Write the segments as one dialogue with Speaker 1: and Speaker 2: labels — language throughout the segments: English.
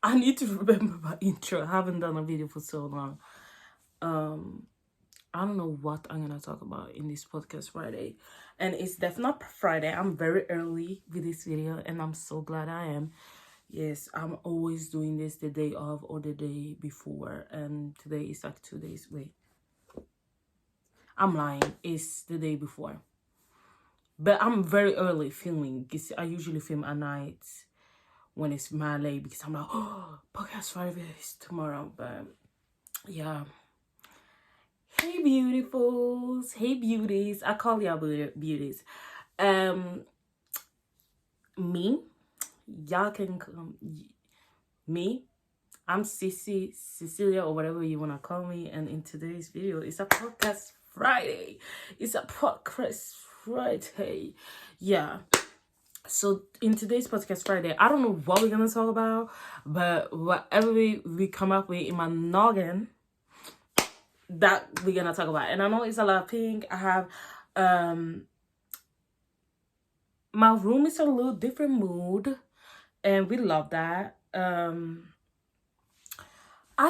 Speaker 1: I need to remember my intro. I haven't done a video for so long. I don't know what I'm gonna talk about in this podcast Friday. And it's definitely not Friday. I'm very early with this video and I'm so glad I am. Yes, I'm always doing this the day of or the day before. And today is like 2 days. Wait. I'm lying. It's the day before. But I'm very early filming because I usually film at night when it's my late because I'm like, oh, podcast Friday is tomorrow. But yeah. Hey beautifuls, hey beauties. I call y'all beauties. Me, y'all can come. Me, I'm Cecilia, or whatever you wanna call me. And in today's video, it's a podcast Friday. It's a podcast Friday. Yeah. So in today's podcast Friday, I don't know what we're gonna talk about, but whatever we come up with in my noggin, that we're gonna talk about. And I know it's a lot of pink. I have my room is a little different mood and we love that. I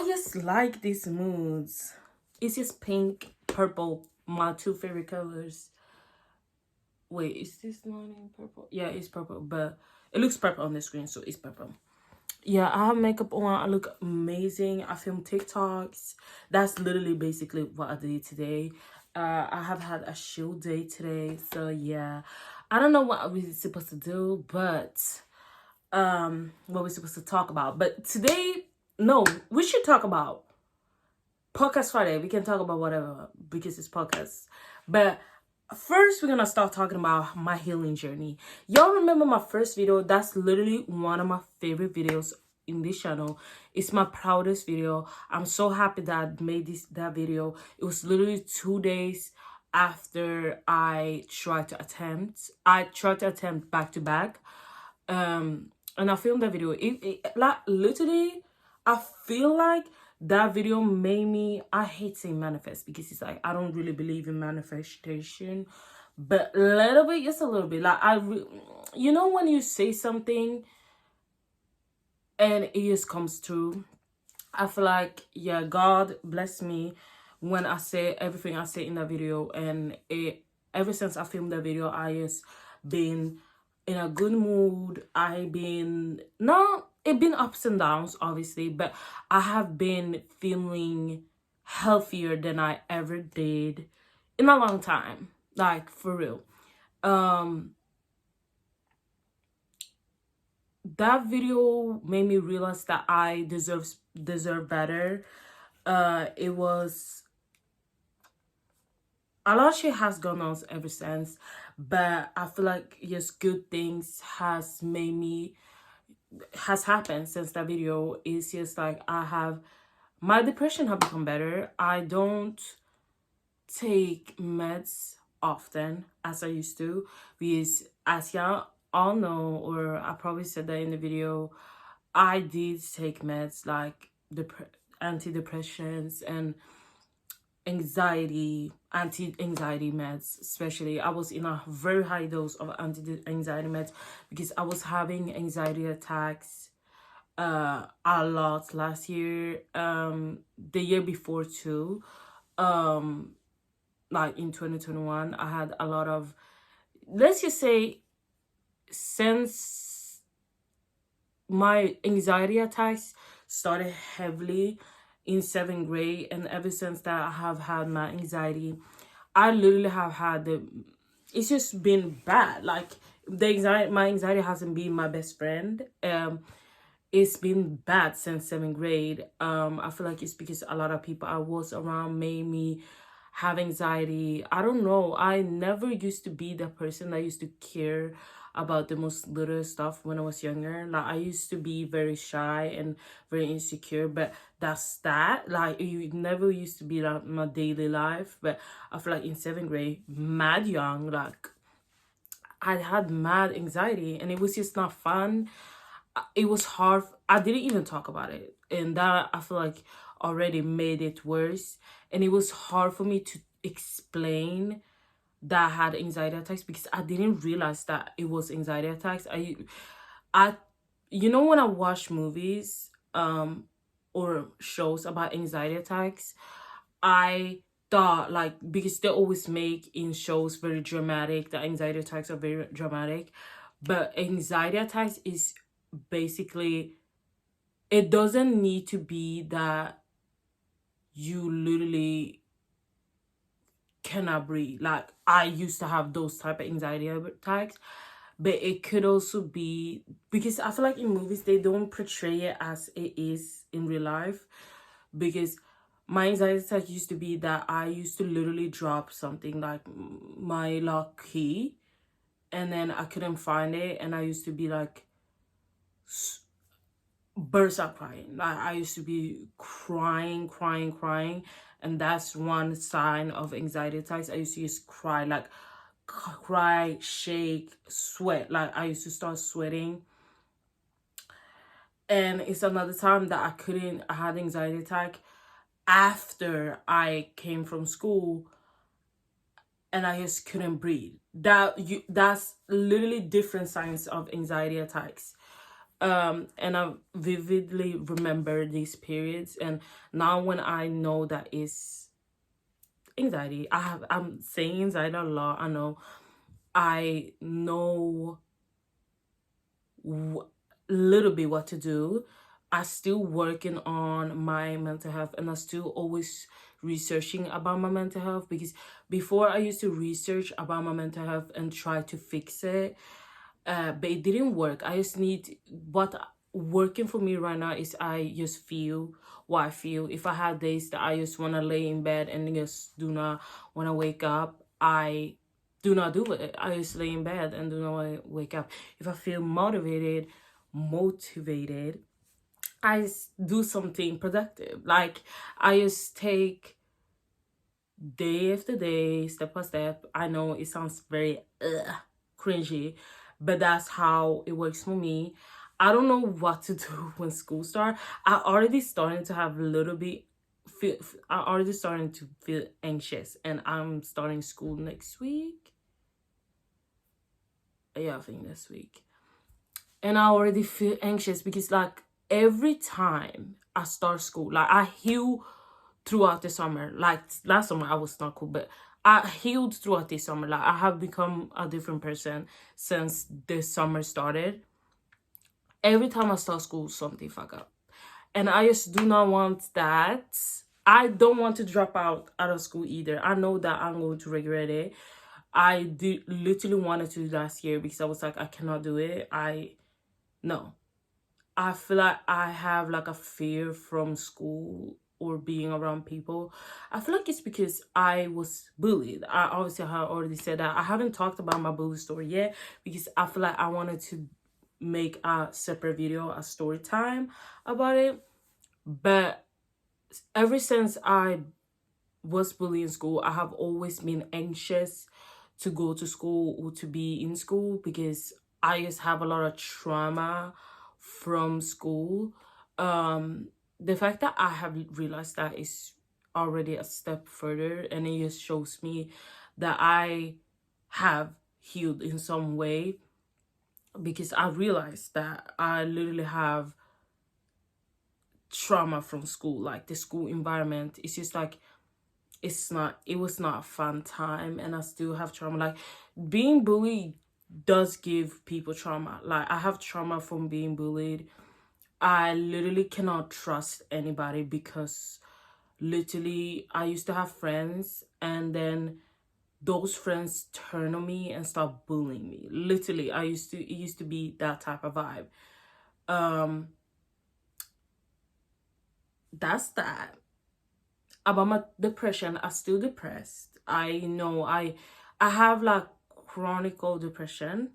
Speaker 1: just like these moods. It's just pink, purple, my two favorite colors. Wait, is this not in purple? Yeah, it's purple, but it looks purple on the screen, so it's purple. Yeah, I have makeup on. I look amazing. I film TikToks. That's literally basically what I did today. I have had a show day today, so yeah. I don't know what we're supposed to do, but what we're supposed to talk about. But today, no, we should talk about Podcast Friday. We can talk about whatever because it's podcast. But first, we're gonna start talking about my healing journey. Y'all remember my first video? That's literally one of my favorite videos in this channel. It's my proudest video. I'm so happy that I made that video. It was literally 2 days after I tried to attempt back to back. And I filmed that video. Like literally, I feel like that video made me, I hate saying manifest because it's like I don't really believe in manifestation, but a little bit, just a little bit. Like you know when you say something and it just comes true. I feel like, yeah, God bless me when I say everything I say in that video. And ever since I filmed that video, I just been in a good mood. It been ups and downs, obviously, but I have been feeling healthier than I ever did in a long time. Like, for real. That video made me realize that I deserve better. It was a lot of shit has gone on ever since, but I feel like just good things has happened since that video. It's just like my depression have become better. I don't take meds often as I used to because, as y'all all know, or I probably said that in the video, I did take meds like antidepressants and anti-anxiety meds. Especially I was in a very high dose of anti-anxiety meds because I was having anxiety attacks a lot last year, the year before too. Like in 2021 I had a lot of, let's just say, since my anxiety attacks started heavily in 7th grade, and ever since that I have had my anxiety. I literally have had it's just been bad. Like my anxiety hasn't been my best friend. It's been bad since 7th grade. I feel like it's because a lot of people I was around made me have anxiety. I don't know. I never used to be the person that used to care about the most little stuff when I was younger. Like I used to be very shy and very insecure, but that's that. Like it never used to be like my daily life. But I feel like in 7th grade, mad young, like I had mad anxiety and it was just not fun. It was hard. I didn't even talk about it, and that I feel like already made it worse. And it was hard for me to explain that I had anxiety attacks because I didn't realize that it was anxiety attacks. I you know when I watch movies or shows about anxiety attacks, I thought, like, because they always make in shows very dramatic, the anxiety attacks are very dramatic, but anxiety attacks is basically, it doesn't need to be that you literally cannot breathe. Like, I used to have those type of anxiety attacks, but it could also be because I feel like in movies they don't portray it as it is in real life. Because my anxiety attack used to be that I used to literally drop something like my lock key, and then I couldn't find it, and I used to be like burst out crying. Like, I used to be crying, and that's one sign of anxiety attacks. I used to just cry, like cry, shake, sweat. Like, I used to start sweating. And it's another time that I had anxiety attack after I came from school, and I just couldn't breathe. That's literally different signs of anxiety attacks. And I vividly remember these periods, and now when I know that it's anxiety, I'm saying anxiety a lot. I know little bit what to do. I still working on my mental health, and I still always researching about my mental health, because before I used to research about my mental health and try to fix it, but it didn't work. I just need what working for me right now is I just feel what I feel. If I had days that I just want to lay in bed and just do not want to wake up, I do not do it. I just lay in bed and do not want to wake up. If I feel motivated, I just do something productive. Like, I just take day after day, step by step. I know it sounds very cringy, but that's how it works for me. I don't know what to do when school starts. I already starting to have a little bit feel. I already starting to feel anxious, and I'm starting school next week. Yeah, I think next week, and I already feel anxious because, like, every time I start school, like, I heal throughout the summer. Like, last summer I was not cool, but I healed throughout this summer. Like, I have become a different person since the summer started. Every time I start school, something fuck up, and I just do not want that. I don't want to drop out of school either. I know that I'm going to regret it. I did literally wanted to last year because I was like, I cannot do it. No, I feel like I have like a fear from school or being around people. I feel like it's because I was bullied. I obviously have already said that. I haven't talked about my bully story yet because I feel like I wanted to make a separate video, a story time about it. But ever since I was bullied in school, I have always been anxious to go to school or to be in school because I just have a lot of trauma from school. The fact that I have realized that is already a step further, and it just shows me that I have healed in some way, because I realized that I literally have trauma from school. Like, the school environment, it's just like, it was not a fun time, and I still have trauma. Like, being bullied does give people trauma. Like, I have trauma from being bullied. I literally cannot trust anybody because literally I used to have friends, and then those friends turn on me and start bullying me. Literally, it used to be that type of vibe. That's that. About my depression, I'm still depressed. I know I have like chronic depression,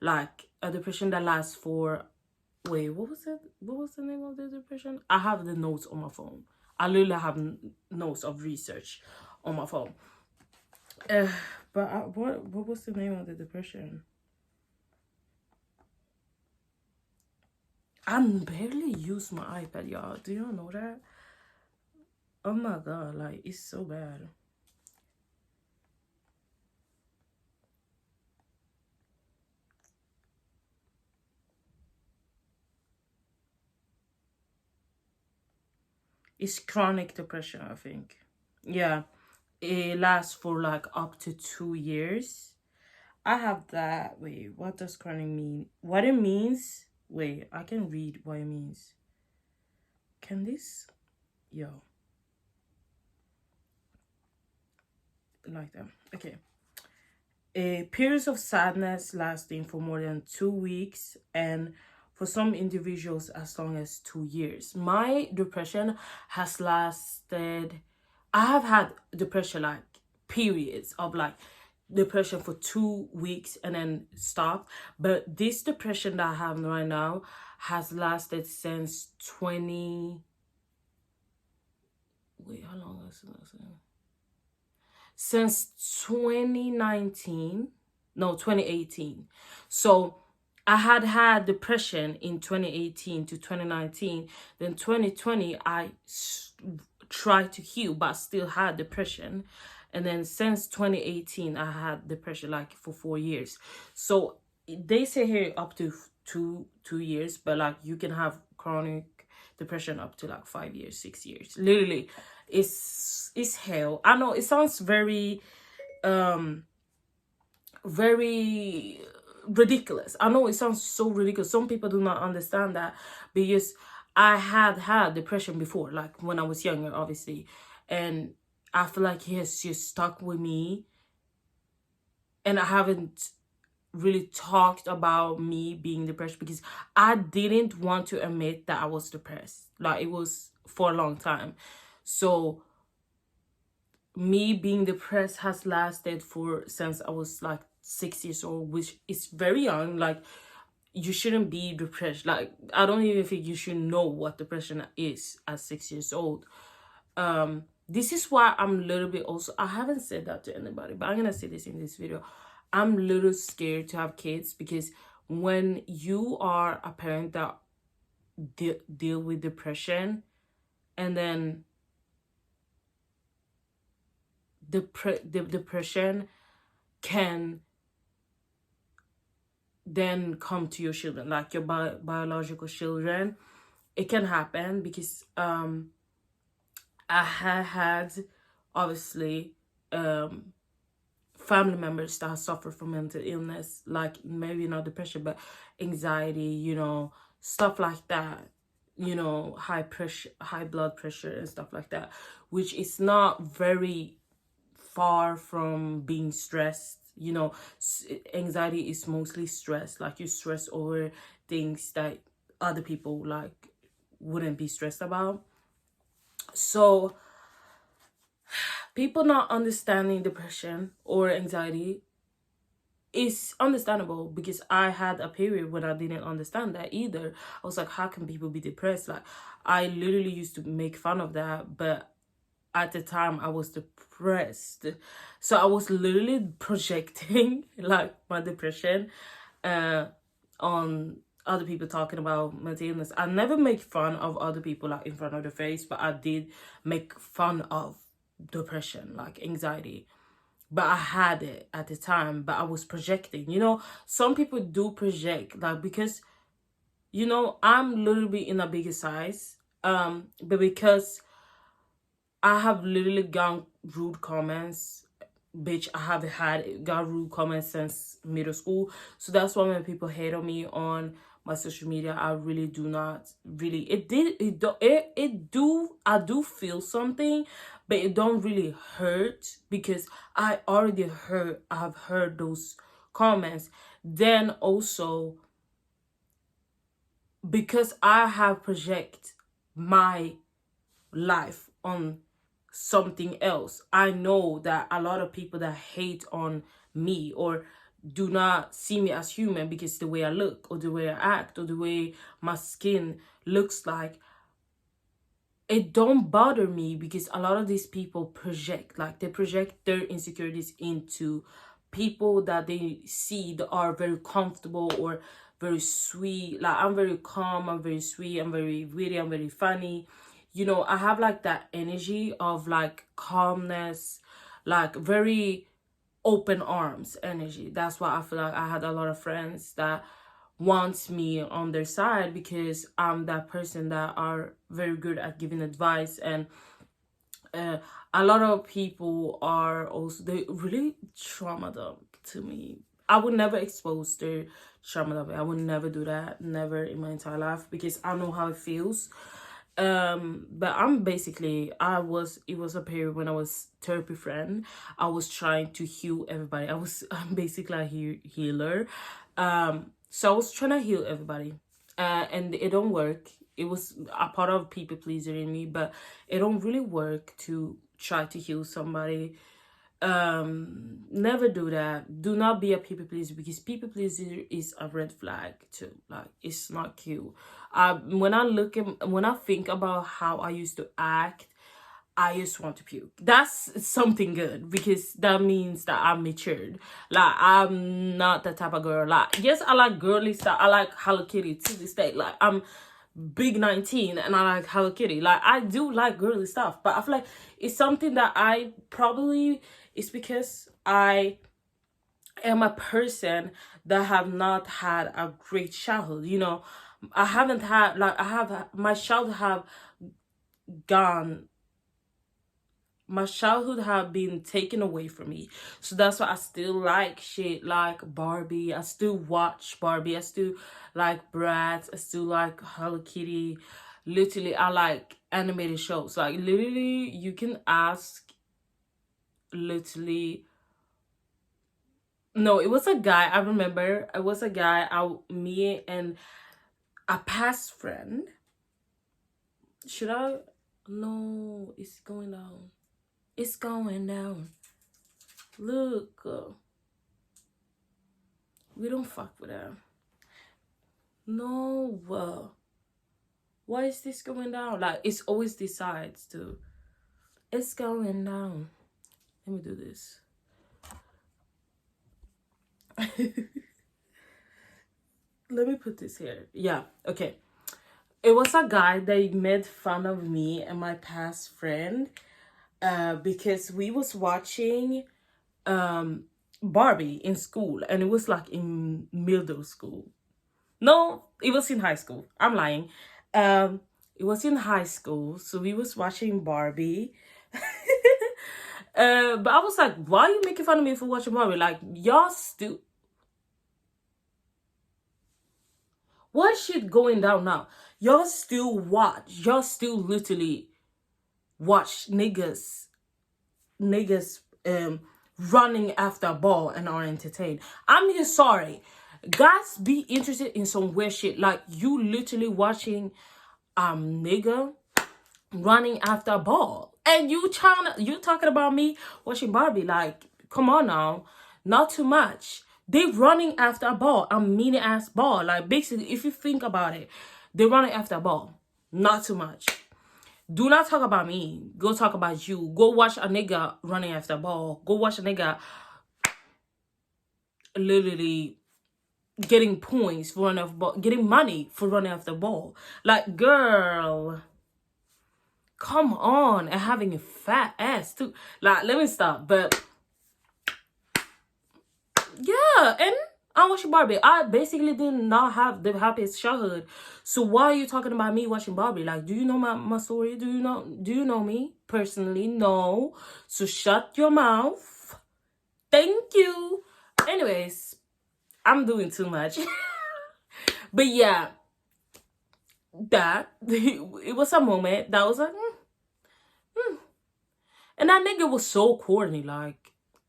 Speaker 1: like a depression that lasts for, wait, what was it? What was the name of the depression? I have the notes on my phone. I literally have notes of research on my phone. Uh, what was the name of the depression? I barely use my iPad, y'all. Do y'all know that? Oh my god, like, it's so bad. It's chronic depression, I think. Yeah, it lasts for like up to 2 years. I have that. Wait, what does chronic mean? What it means? Wait, I can read what it means. Can this? Yo. Like that. Okay. A periods of sadness lasting for more than 2 weeks, and for some individuals as long as 2 years. My depression has lasted. I have had depression, like periods of like depression for 2 weeks and then stop. But this depression that I have right now has lasted since 20. Wait, how long has it lasted? Since 2019, no, 2018. So I had depression in 2018 to 2019. Then 2020, tried to heal, but still had depression. And then since 2018, I had depression like for 4 years. So they say here up to two years, but like you can have chronic depression up to like 5 years, 6 years. Literally, it's hell. I know it sounds very ridiculous. I know it sounds so ridiculous. Some people do not understand that, because I had depression before, like when I was younger, obviously, and I feel like it has just stuck with me, and I haven't really talked about me being depressed because I didn't want to admit that I was depressed. Like it was for a long time. So me being depressed has lasted for since I was like 6 years old, which is very young. Like you shouldn't be depressed. Like I don't even think you should know what depression is at 6 years old. This is why I'm a little bit also, I haven't said that to anybody, but I'm gonna say this in this video. I'm a little scared to have kids, because when you are a parent that deal with depression, and then the depression can then come to your children, like your biological children. It can happen because I had obviously family members that suffer from mental illness, like maybe not depression but anxiety, stuff like that, high pressure, high blood pressure and stuff like that, which is not very far from being stressed. Anxiety is mostly stress, like you stress over things that other people like wouldn't be stressed about. So people not understanding depression or anxiety is understandable, because I had a period when I didn't understand that either. I was like, how can people be depressed? Like I literally used to make fun of that, but at the time I was depressed, so I was literally projecting like my depression on other people talking about mental illness. I never make fun of other people like in front of their face, but I did make fun of depression, like anxiety. But I had it at the time, but I was projecting. Some people do project, like, because I'm a little bit in a bigger size, but because I have literally gotten rude comments. Bitch, I have got rude comments since middle school. So that's why when people hate on me on my social media, I really do not really. I do feel something, but it don't really hurt, because I've heard those comments. Then also, because I have project my life on something else, I know that a lot of people that hate on me or do not see me as human because the way I look or the way I act or the way my skin looks like, it don't bother me, because a lot of these people project their insecurities into people that they see that are very comfortable or very sweet. Like I'm very calm, I'm very sweet, I'm very witty, I'm very funny. I have like that energy of like calmness, like very open arms energy. That's why I feel like I had a lot of friends that wants me on their side, because I'm that person that are very good at giving advice. And a lot of people are also, they really trauma dump to me. I would never expose their trauma dump. I would never do that, never in my entire life, because I know how it feels. But I'm basically, it was a period when I was therapy friend. I was trying to heal everybody. I'm basically a healer. So I was trying to heal everybody, and it don't work. It was a part of people pleaser in me, but it don't really work to try to heal somebody. Never do that. Do not be a people pleaser, because people pleaser is a red flag too. Like, it's not cute. When I think about how I used to act, I just want to puke. That's something good, because that means that I'm matured. Like, I'm not the type of girl. Like, yes, I like girly stuff. I like Hello Kitty to this day. Like, I'm big 19 and I like Hello Kitty. Like, I do like girly stuff, but I feel like it's something that it's because I am a person that have not had a great childhood. I haven't had, like, my childhood gone my childhood have been taken away from me. So that's why I still like shit like Barbie. I still watch Barbie. I still like Bratz. I still like Hello Kitty. Literally, I like animated shows. Like, literally, you can ask, literally. No, it was a guy. I remember it was a guy. Me and a past friend. Should I? No, it's going down. It's going down. Look. We don't fuck with that. No. Why is this going down? Like, it's always these sides too. It's going down. Let me do this. Let me put this here. Yeah, okay. It was a guy that made fun of me and my past friend because we was watching Barbie in school, and it was like in middle school. No, it was in high school. I'm lying. It was in high school, so we was watching Barbie. But I was like, why are you making fun of me for watching Barbie? Like, y'all still... What shit going down now? Y'all still literally watch niggas running after a ball and are entertained. I'm just sorry. Guys, be interested in some weird shit. Like, you literally watching nigga running after a ball, and you talking about me watching Barbie. Like, come on now, not too much. They running after a ball, a mean ass ball. Like, basically, if you think about it, they running after a ball, not too much. Do not talk about me. Go talk about you. Go watch a nigga running after a ball. Go watch a nigga literally getting points for running after ball, getting money for running after the ball. Like, girl, come on, and having a fat ass too. Like, let me stop. But yeah, and I watching Barbie. I basically did not have the happiest childhood. So why are you talking about me watching Barbie? Like, do you know my story? Do you know me personally? No. So shut your mouth. Thank you. Anyways, I'm doing too much. But yeah, that it was a moment that was like, and that nigga was so corny, like.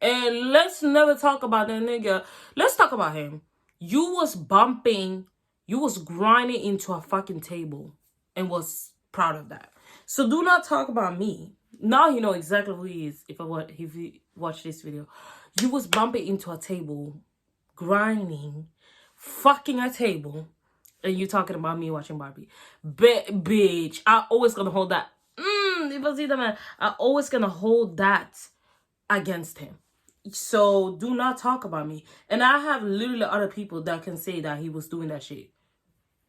Speaker 1: And let's never talk about that nigga. Let's talk about him. You was grinding into a fucking table and was proud of that. So do not talk about me. Now you know exactly who he is if you watch this video. You was bumping into a table, grinding, fucking a table, and you talking about me watching Barbie. Bitch, I always gonna hold that. If I see the man, I always gonna hold that against him. So do not talk about me. And I have literally other people that can say that he was doing that shit.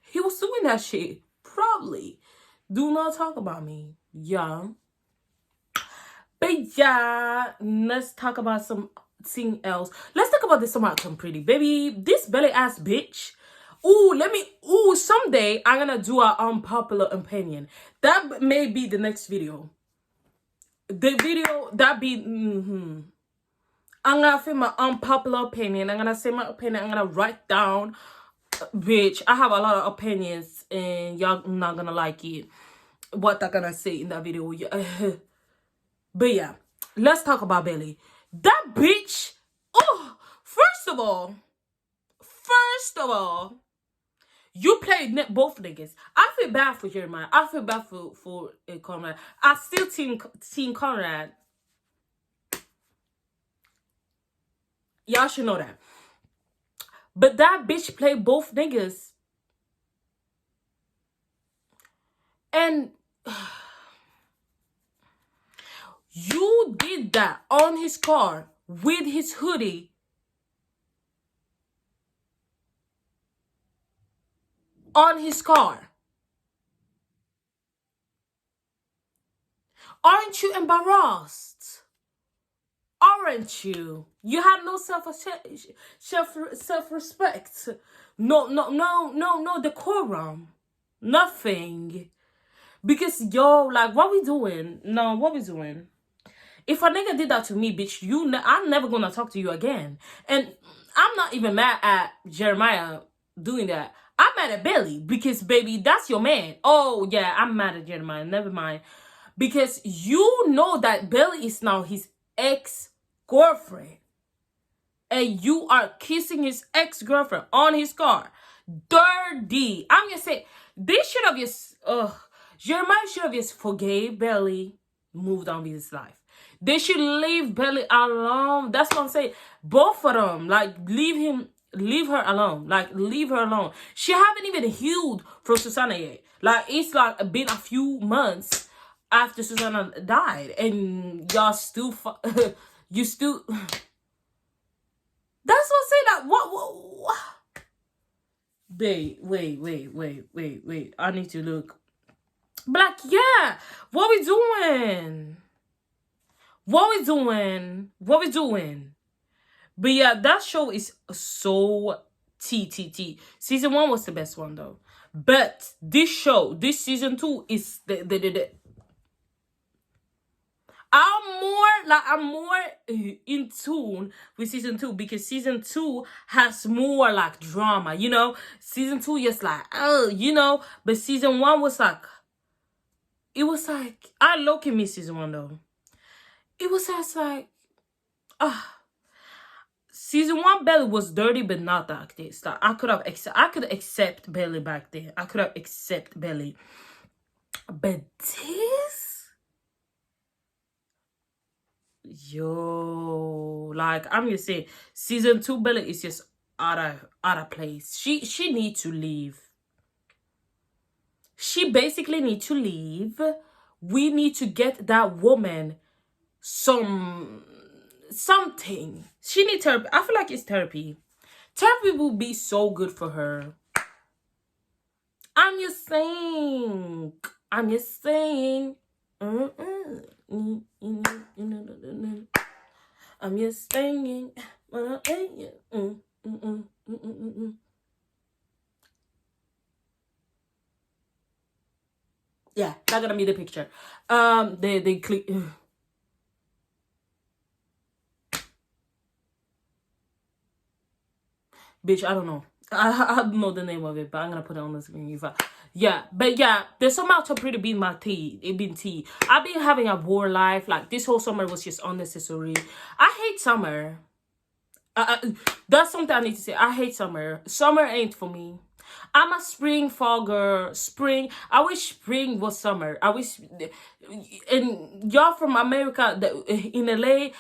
Speaker 1: He was doing that shit. Probably. Do not talk about me. Yeah. But yeah, let's talk about something else. Let's talk about this somewhat pretty. Baby, this belly ass bitch Someday I'm gonna do an unpopular opinion. That may be the next video. The video that be I'm gonna say my unpopular opinion. I'm gonna say my opinion. I'm gonna write down, bitch. I have a lot of opinions, and y'all not gonna like it. What I'm gonna say in that video. But yeah, let's talk about Belly. That bitch. Oh, first of all, you played both niggas. I feel bad for Jeremiah. I feel bad for Conrad. I still team Conrad. Y'all should know that. But that bitch played both niggas. And you did that on his car with his hoodie. On his car. Aren't you embarrassed? Aren't you? You have no self-respect. No decorum. Nothing. Because yo, like, what we doing? No, what we doing? If a nigga did that to me, bitch, I'm never gonna talk to you again. And I'm not even mad at Jeremiah doing that. I'm mad at Billy because, baby, that's your man. Oh, yeah, I'm mad at Jeremiah. Never mind. Because you know that Billy is now his ex-girlfriend. And you are kissing his ex-girlfriend on his car. Dirty. I'm gonna say, they should have just, Jeremiah should have just forgave Billy, moved on with his life. They should leave Belly alone. That's what I'm saying. Both of them, like, leave her alone. Like, leave her alone. She haven't even healed from Susanna yet. Like, it's like been a few months after Susanna died, and y'all still, you still. That's what I'm saying. That what? Wait. I need to look. Black, yeah. What we doing? What we doing? But yeah, that show is so TTT. Season 1 was the best one though. But this show, this season 2 is the I'm more in tune with season 2 because season 2 has more like drama, you know? Season 2 is like, oh, you know, but season 1 was like, it was like, I low-key miss season 1 though. It was just like, season 1 Belly was dirty, but not like this. Like I could accept Belly back then. I could have accept Belly, but this, yo, like I'm just saying, season 2 Belly is just out of place. She need to leave. She basically need to leave. We need to get that woman something. She needs therapy. I feel like it's therapy. Therapy will be so good for her. I'm just saying. I'm just saying. Yeah, that's gonna be the picture. They click. Bitch, I don't know. I don't know the name of it, but I'm gonna put it on the screen. Yeah, but yeah, there's somehow to pretty been my tea. It been tea. I've been having a war life. Like this whole summer was just unnecessary. I hate summer. That's something I need to say. I hate summer. Summer ain't for me. I'm a spring fall girl. Spring. I wish spring was summer. I wish. And y'all from America, in LA,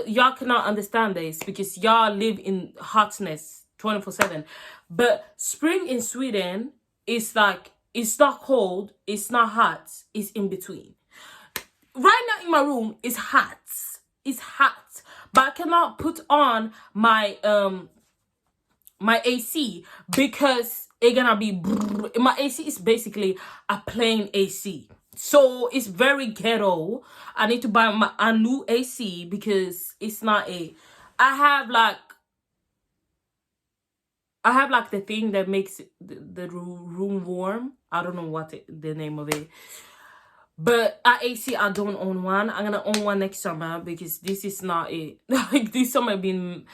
Speaker 1: y'all cannot understand this because y'all live in hotness 24/7. But spring in Sweden is like, it's not cold, it's not hot, it's in between. Right now in my room, it's hot. It's hot. But I cannot put on my my AC because it's gonna be my AC is basically a plain AC, so it's very ghetto. I need to buy a new AC because it's not I have like I have like the thing that makes the room warm. I don't know what the name of it. But at AC, I don't own one. I'm gonna own one next summer because this is not it. Like this summer been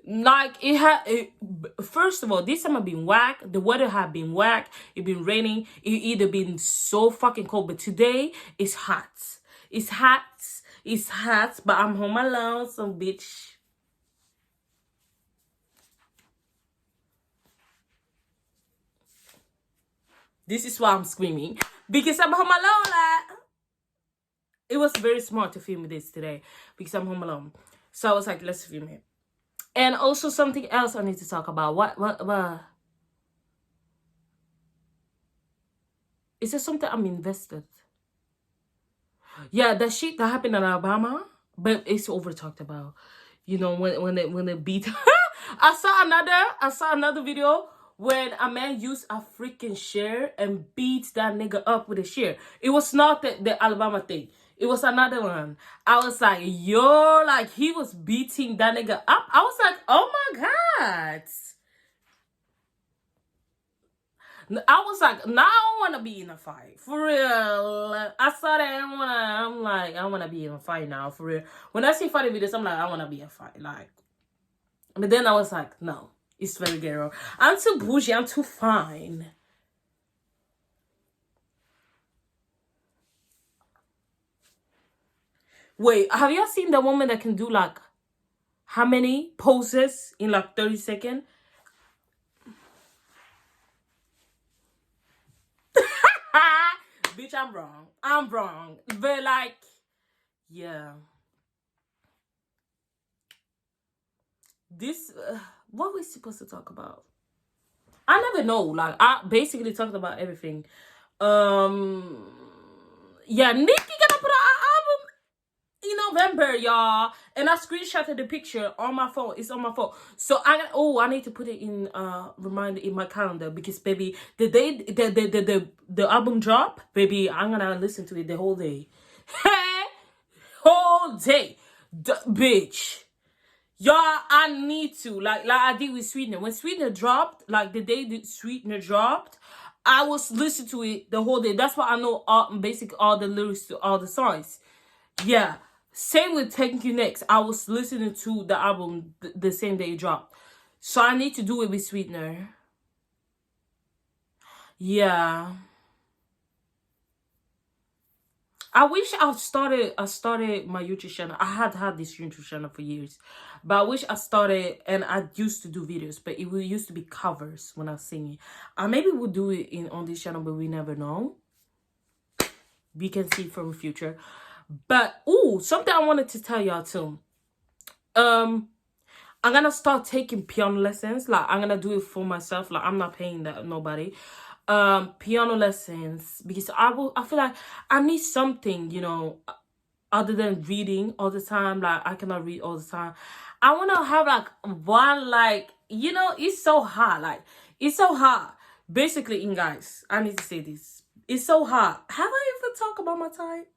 Speaker 1: like it had. First of all, this summer been whack. The weather have been whack. It been raining. It either been so fucking cold. But today it's hot. It's hot. It's hot. But I'm home alone, so bitch. This is why I'm screaming because I'm home alone. Like, it was very smart to film this today because I'm home alone. So I was like, let's film it. And also something else I need to talk about. What? Is there something I'm invested? Yeah, that shit that happened in Alabama, but it's over talked about. You know, when they beat I saw another video when a man used a freaking chair and beat that nigga up with a chair. It was not the Alabama thing. It was another one. I was like, yo, like he was beating that nigga up. I was like, oh my God. I was like, now I want to be in a fight. For real. I saw that I'm like, I want to be in a fight now. For real. When I see fighting videos, I'm like, I want to be in a fight. Like, but then I was like, no, it's very ghetto. I'm too bougie. I'm too fine. Wait, have you seen the woman that can do like how many poses in like 30 seconds? Bitch, I'm wrong. I'm wrong. But like, yeah. This, what we supposed to talk about? I never know. Like, I basically talked about everything. Yeah, Nicki gonna put out an album in November, y'all. And I screenshotted the picture on my phone. It's on my phone. So I need to put it in reminder in my calendar because baby, the day the album drop, baby, I'm gonna listen to it the whole day. Whole day. Bitch. Y'all, I need to like I did with Sweetener. When Sweetener dropped, like the day that Sweetener dropped, I was listening to it the whole day. That's why I know basically all the lyrics to all the songs. Yeah. Same with Thank You Next. I was listening to the album the same day it dropped. So I need to do it with Sweetener. Yeah. I wish I started my YouTube channel. I had this YouTube channel for years. But I wish I started, and I used to do videos, but it used to be covers when I was singing. I maybe we'll do it on this channel, but we never know. We can see from the future. But something I wanted to tell y'all too. I'm gonna start taking piano lessons. Like I'm gonna do it for myself. Like I'm not paying that nobody. Piano lessons because I feel like I need something, you know, other than reading all the time. Like I cannot read all the time. I want to have like one, like, you know, it's so hot. Like it's so hot. Basically, guys, I need to say this. It's so hot. Have I ever talked about my type?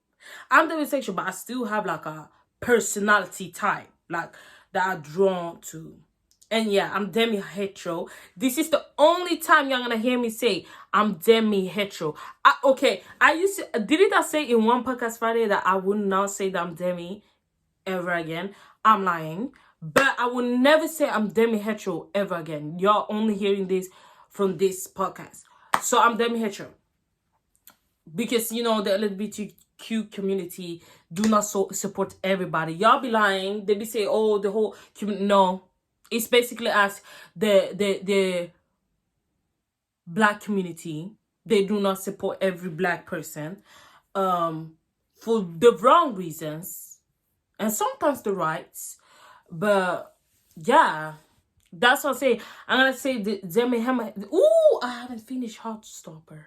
Speaker 1: I'm demisexual, but I still have like a personality type, like that I'm drawn to. And yeah, I'm demi-hetero. This is the only time you're gonna hear me say I'm demi-hetero. Okay, I used to, didn't I say in one podcast Friday that I would not say that I'm demi ever again? I'm lying. But I will never say I'm demi-hetero ever again. You're only hearing this from this podcast. So I'm demi-hetero. Because, you know, the LGBTQ community do not support everybody. Y'all be lying. They be saying, oh, the whole community. No. It's basically as the black community. They do not support every black person for the wrong reasons and sometimes the rights. But yeah, that's what I say. I'm gonna say the Demi Hammer. Ooh, I haven't finished Heartstopper.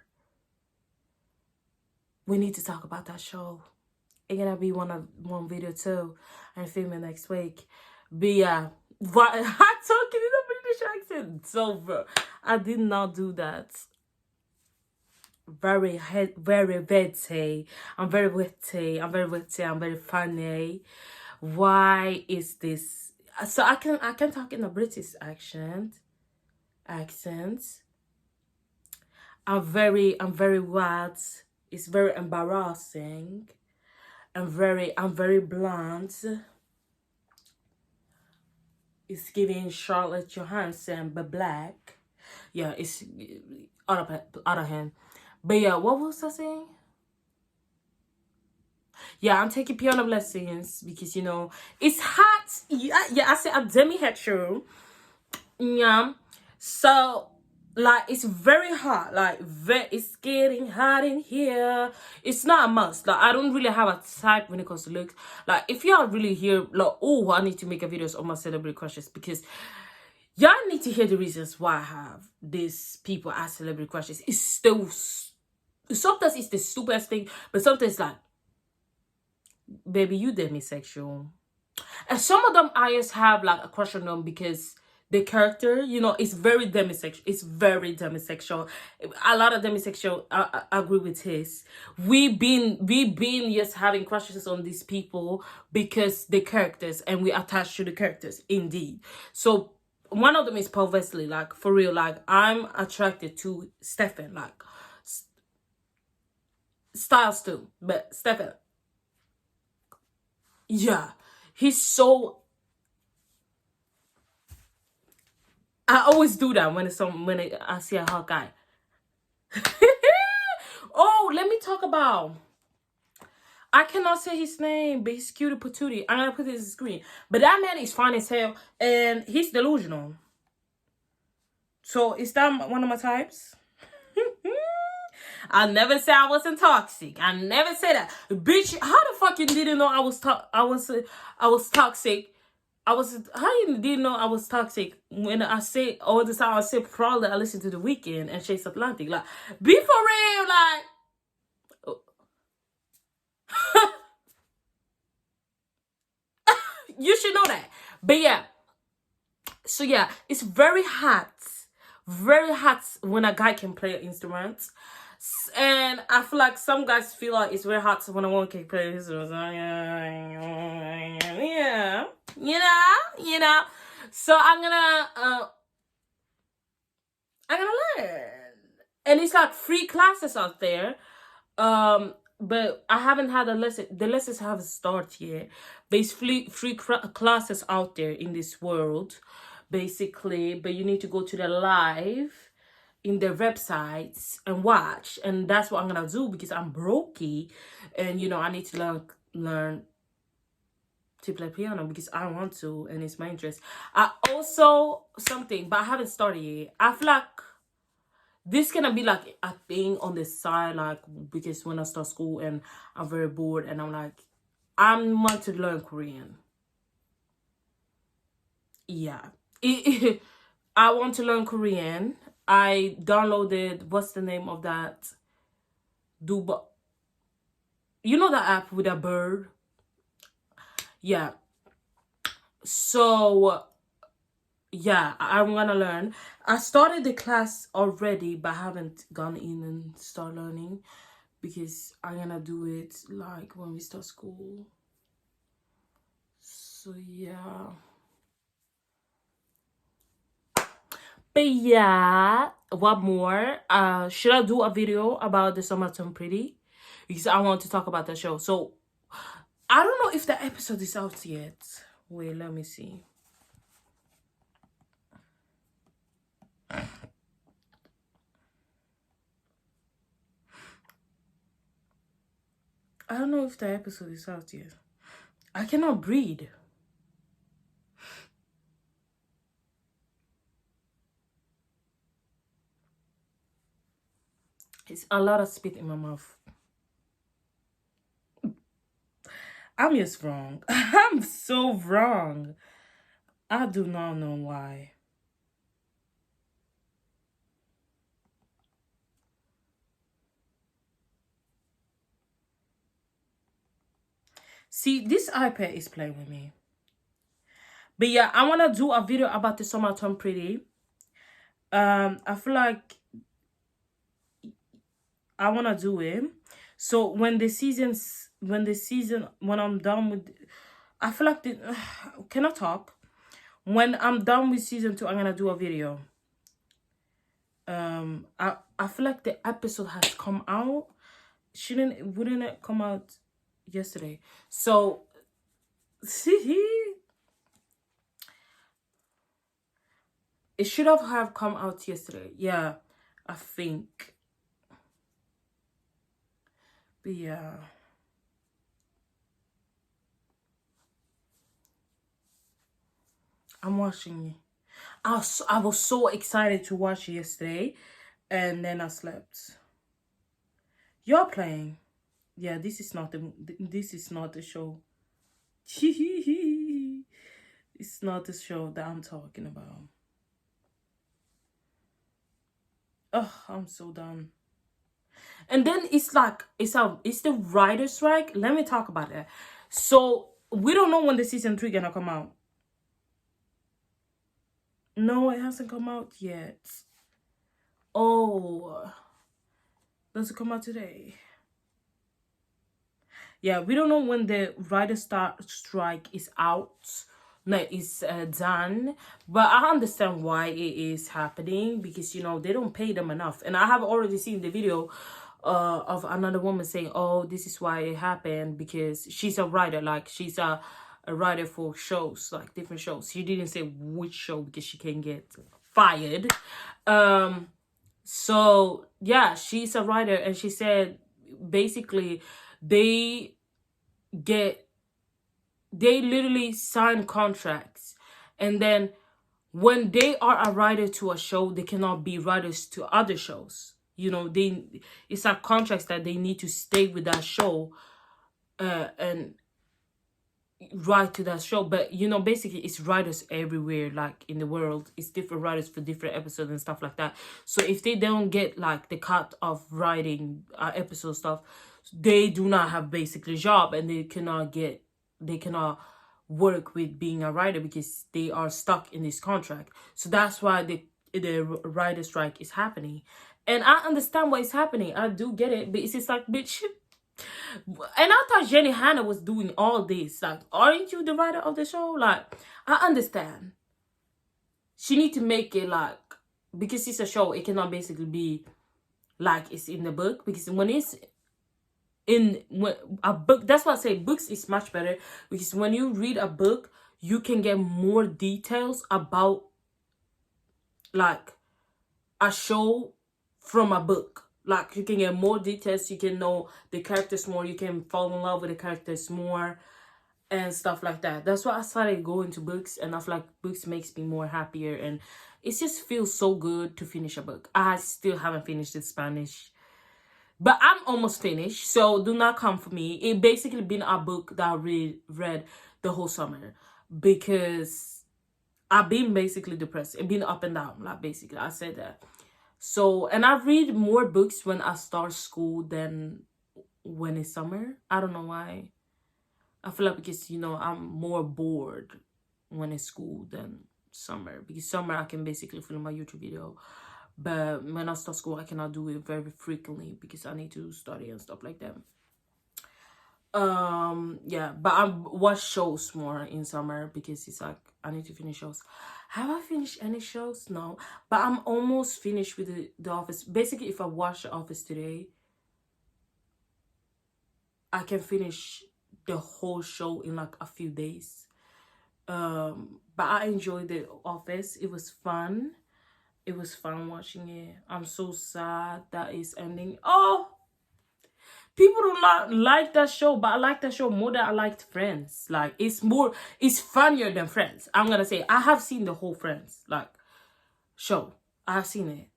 Speaker 1: We need to talk about that show. It's gonna be one video too. I'm filming next week. But yeah, I'm talking in a British accent. So bro, I did not do that. Very witty. I'm very witty. I'm very witty. I'm very funny. Why is this? So I can talk in a British accent. accents. I'm very white. It's very embarrassing. I'm very blonde. It's giving Charlotte Johansson, but black. Yeah, it's other hand. But yeah, what was I saying? Yeah, I'm taking piano lessons because it's hot. Yeah, I said a demi-hetero. Yeah. So like it's very hot. Like it's getting hot in here. It's not a must. Like I don't really have a type when it comes to looks. Like if y'all really hear like, oh, I need to make a videos on my celebrity crushes because y'all need to hear the reasons why I have these people as celebrity crushes. It's still sometimes it's the stupidest thing, but sometimes like, baby, you demisexual. And some of them I just have like a crush on them because the character, it's very demisexual. It's very demisexual. A lot of demisexual I agree with his. We been just having crushes on these people because the characters and we attach to the characters indeed. So one of them is Paul Wesley, like for real, like I'm attracted to Stefan, like Styles too, but Stefan, yeah, he's so. I always do that when I see a hot guy. Oh, let me talk about. I cannot say his name, but he's cute patootie. I'm gonna put this on the screen. But that man is fine as hell, and he's delusional. So is that one of my types? I never say I wasn't toxic. I never say that, bitch. How the fuck you didn't know I was toxic? How you didn't know I was toxic when I say all the time? I say probably I listen to The Weeknd and Chase Atlantic. Like, be for real, like. You should know that. But yeah, so yeah, it's very hot. Very hot when a guy can play an instrument. And I feel like some guys feel like it's very hot when a woman can play an instrument. Yeah. So I'm gonna learn. And it's like free classes out there. But I haven't had a lesson. The lessons haven't started yet. But it's free classes out there in this world, basically. But you need to go to the live in their websites and watch, and that's what I'm gonna do because I'm brokey, and I need to learn to play piano because I want to, and it's my interest. I also something, but I haven't started yet. I feel like this gonna be like a thing on the side, like because when I start school and I'm very bored and I'm like, I want to learn Korean. Yeah, I want to learn Korean. I downloaded, what's the name of that? Duba. You know that app with a bird? Yeah. So yeah, I'm gonna learn. I started the class already, but I haven't gone in and start learning because I'm gonna do it like when we start school. So yeah. But yeah, what more? Should I do a video about the Summertime Pretty? Because I want to talk about the show. So I don't know if the episode is out yet. Wait, let me see. I don't know if the episode is out yet. I cannot breathe. It's a lot of spit in my mouth. I'm just wrong. I'm so wrong. I do not know why. See, this iPad is playing with me. But yeah, I want to do a video about the Summertime Pretty. I feel like I want to do it. So when I'm done with, I feel like can I talk? When I'm done with season 2, I'm gonna do a video. I feel like the episode has come out. Wouldn't it come out yesterday? So it should have come out yesterday. Yeah, I think. But yeah. I'm watching it. I was so excited to watch it yesterday, and then I slept. You're playing. Yeah, this is not the show. It's not the show that I'm talking about. Oh, I'm so done. And then it's like it's the writer's strike. Let me talk about that. So we don't know when the season 3 gonna come out. No, it hasn't come out yet. Oh, does it come out today? Yeah, we don't know when the writer's strike is out. No, it's done. But I understand why it is happening, because they don't pay them enough. And I have already seen the video of another woman saying, "Oh, this is why it happened, because she's a writer. Like, she's a writer for shows, like different shows." She didn't say which show because she can get fired. So yeah, she's a writer, and she said basically they get they literally sign contracts, and then when they are a writer to a show, they cannot be writers to other shows. It's a contracts that they need to stay with that show and write to that show. But basically it's writers everywhere, like in the world. It's different writers for different episodes and stuff like that. So if they don't get like the cut of writing episode stuff, they do not have basically job, and they cannot work with being a writer because they are stuck in this contract. So that's why the writer strike is happening. And I understand why it's happening. I do get it, but it's just like, bitch. And I thought Jenny Hanna was doing all this. Like, aren't you the writer of the show? Like, I understand. She need to make it like, because it's a show, it cannot basically be like it's in the book. Because when it's in a book, that's why I say books is much better, because when you read a book, you can get more details about like a show from a book. Like, you can get more details, you can know the characters more, you can fall in love with the characters more and stuff like that. That's why I started going to books, and I feel like books makes me more happier, and it just feels so good to finish a book. I still haven't finished in Spanish, but I'm almost finished, so do not come for me. It basically been a book that I read the whole summer, because I've been basically depressed. It's been up and down, like, basically. I said that. So, and I read more books when I start school than when it's summer. I don't know why. I feel like because, I'm more bored when it's school than summer. Because summer, I can basically film my YouTube video. But when I start school, I cannot do it very frequently because I need to study and stuff like that. Yeah, but I watch shows more in summer because it's like I need to finish shows. Have I finished any shows? No, but I'm almost finished with the Office. Basically, if I watch The Office today, I can finish the whole show in like a few days. But I enjoyed The Office. It was fun. It was fun watching it. I'm so sad that it's ending. Oh, people do not like that show, but I like that show more than I liked Friends. Like, it's funnier than Friends. I'm gonna say, I have seen the whole Friends, like, show. I've seen it.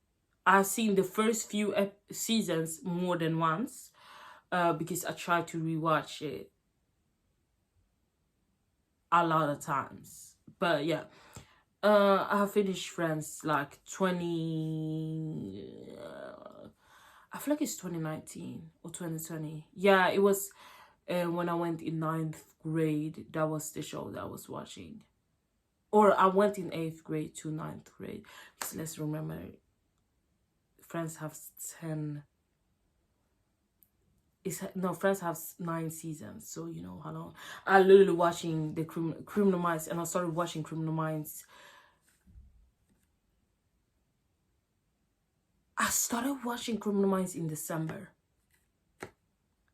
Speaker 1: I've seen the first few seasons more than once, because I tried to rewatch it a lot of times. But yeah, I have finished Friends like 20. I feel like it's 2019 or 2020. Yeah, it was when I went in 9th grade. That was the show that I was watching. Or I went in 8th grade to 9th grade. So let's remember, Friends have 10. Friends have 9 seasons. So you know how long. I literally watching the Criminal Minds, and I started watching Criminal Minds started watching Criminal Minds in December.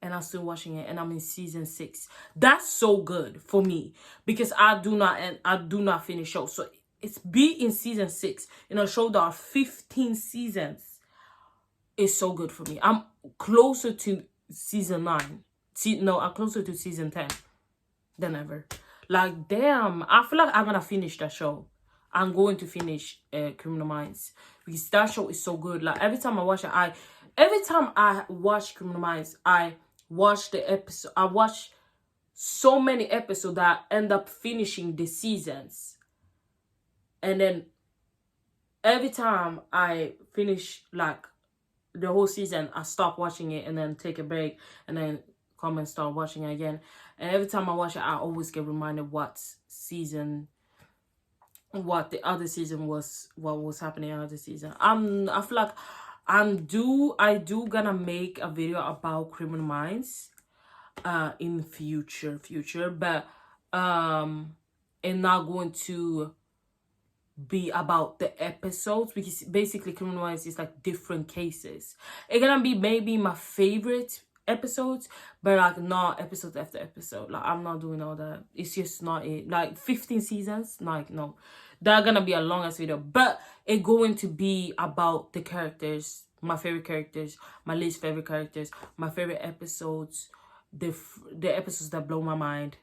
Speaker 1: And I'm still watching it, and I'm in season 6. That's so good for me because I do not finish shows. So it's be in season 6 in a show that are 15 seasons. It's so good for me. I'm closer to season 9. I'm closer to season 10 than ever. Like, damn, I feel like I'm gonna finish that show. I'm going to finish Criminal Minds because that show is so good. Like, every time I watch Criminal Minds, I watch the episode. I watch so many episodes that I end up finishing the seasons. And then every time I finish like the whole season, I stop watching it and then take a break and then come and start watching it again. And every time I watch it, I always get reminded what the other season was, what was happening in the other season. I feel like I do gonna make a video about Criminal Minds in future, but and not going to be about the episodes, because basically Criminal Minds is like different cases. It's gonna be maybe my favorite episodes, but like not episode after episode. Like, I'm not doing all that. It's just not it. Like 15 seasons, like, no, that's gonna be a longest video, but it's going to be about the characters, my favorite characters, my least favorite characters, my favorite episodes, the episodes that blow my mind.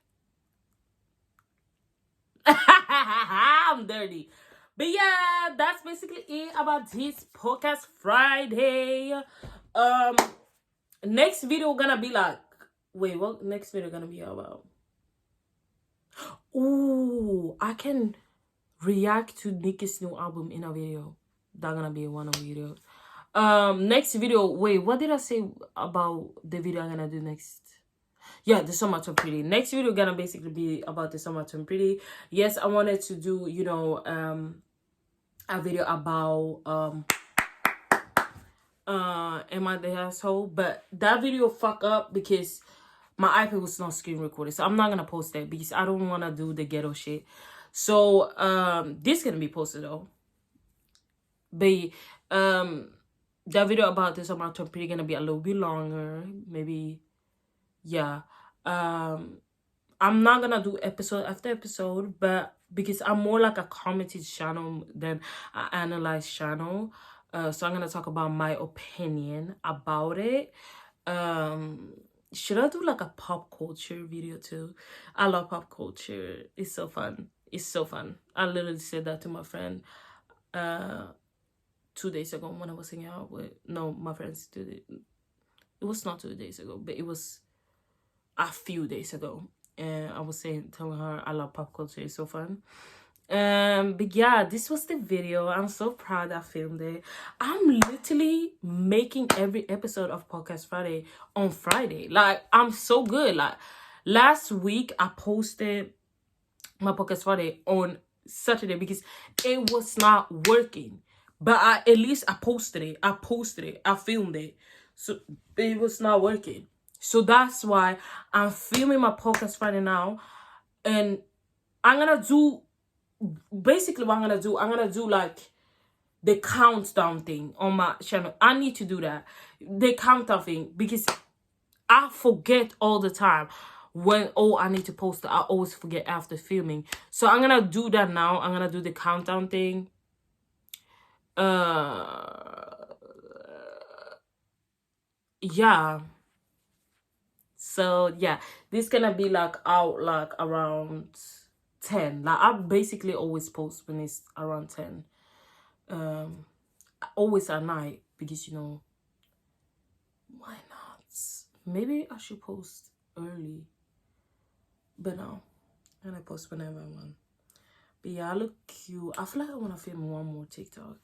Speaker 1: I'm dirty. But yeah, that's basically it about this podcast Friday. Next video gonna be like, wait, what next video gonna be about? Ooh, I can react to Nicki's new album in a video. That's gonna be one of the videos. Next video, wait, what did I say about the video I'm gonna do next? Yeah, the Summer Turned Pretty. Next video gonna basically be about the Summer Turned Pretty. Yes, I wanted to do, you know, a video about am I the asshole? But that video fuck up because my iPad was not screen recorded. So I'm not gonna post that because I don't wanna do the ghetto shit. So this gonna be posted though. But that video about the Summer Turned Pretty gonna be a little bit longer. Maybe, yeah. I'm not gonna do episode after episode, but because I'm more like a comedy channel than an analyze channel, so I'm gonna talk about my opinion about it. Should I do like a pop culture video too? I love pop culture. It's so fun. It's so fun. I literally said that to my friend 2 days ago when I was hanging out with my friends did it. It was not 2 days ago, but it was a few days ago, and I was telling her I love pop culture. It's so fun. But yeah, this was the video. I'm so proud I filmed it. I'm literally making every episode of Podcast Friday on Friday. Like, I'm so good. Like, last week I posted my Podcast Friday on Saturday because it was not working, but at least I posted it. I filmed it. So it was not working. So that's why I'm filming my Podcast Friday now. And I'm going to do, basically what I'm going to do like the countdown thing on my channel. I need to do that. The countdown thing, because I forget all the time when, I need to post it. I always forget after filming. So I'm going to do that now. I'm going to do the countdown thing. Yeah. So yeah, this gonna be like out like around 10. Like, I basically always post when it's around 10. Always at night because, you know, why not? Maybe I should post early, but no, I'm gonna post whenever I want. But yeah, I look cute. I feel like I want to film one more TikTok.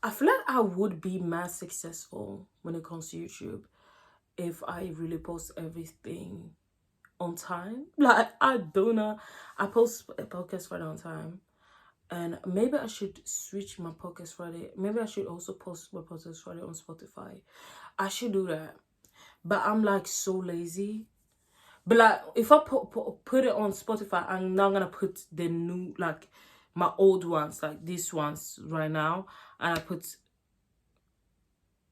Speaker 1: I feel like I would be mass successful when it comes to YouTube if I really post everything on time. Like, I post a Podcast Friday on time. And maybe I should switch my Podcast Friday. Maybe I should also post my Podcast Friday on Spotify. I should do that. But I'm like so lazy. But like, if I put it on Spotify, I'm not gonna put the new, like, my old ones, like these ones right now, and I put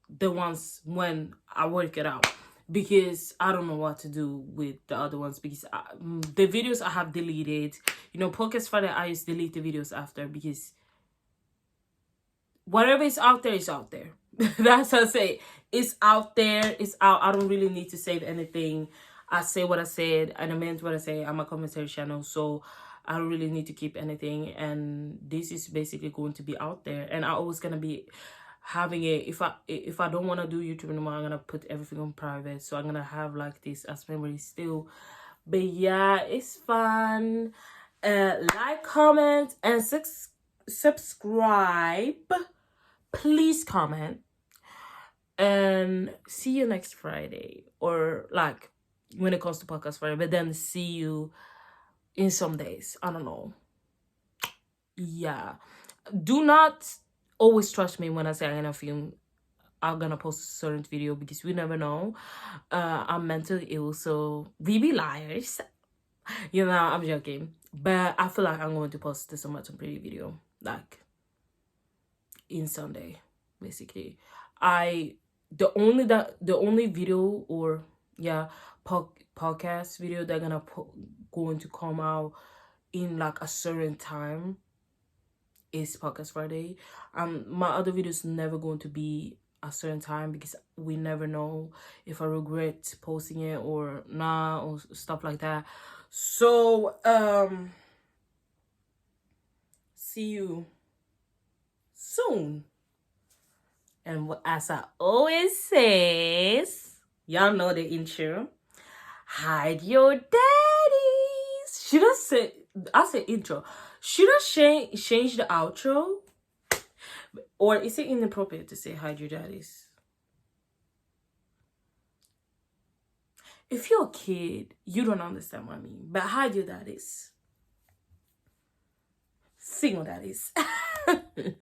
Speaker 1: the ones when I work it out, because I don't know what to do with the other ones, because the videos I have deleted, you know, Podcast Friday, I just delete the videos after, because whatever is out there is out there. That's how I say, it's out there, it's out. I don't really need to save anything. I say what I said and I meant what I say. I'm a commentary channel, so I don't really need to keep anything, and this is basically going to be out there, and I always gonna be having it. If I don't want to do YouTube anymore, I'm gonna put everything on private, so I'm gonna have like this as memory still. But yeah, it's fun. Like, comment, and subscribe. Please comment, and see you next Friday, or like when it comes to Podcast Friday, but then see you in some days. I don't know. Yeah, do not always trust me when I say I'm gonna post a certain video, because we never know. I'm mentally ill, so we be liars. You know, I'm joking, but I feel like I'm going to post this on pretty video, like in Sunday, basically. The only video, or yeah, podcast video they're going to come out in like a certain time is Podcast Friday. My other videos never going to be a certain time, because we never know if I regret posting it or not, or stuff like that. So see you soon. And as I always says, y'all know the intro, hide your daddies. Should I say intro? Should I change the outro? Or is it inappropriate to say hide your daddies? If you're a kid, you don't understand what I mean. But hide your daddies. Single daddies.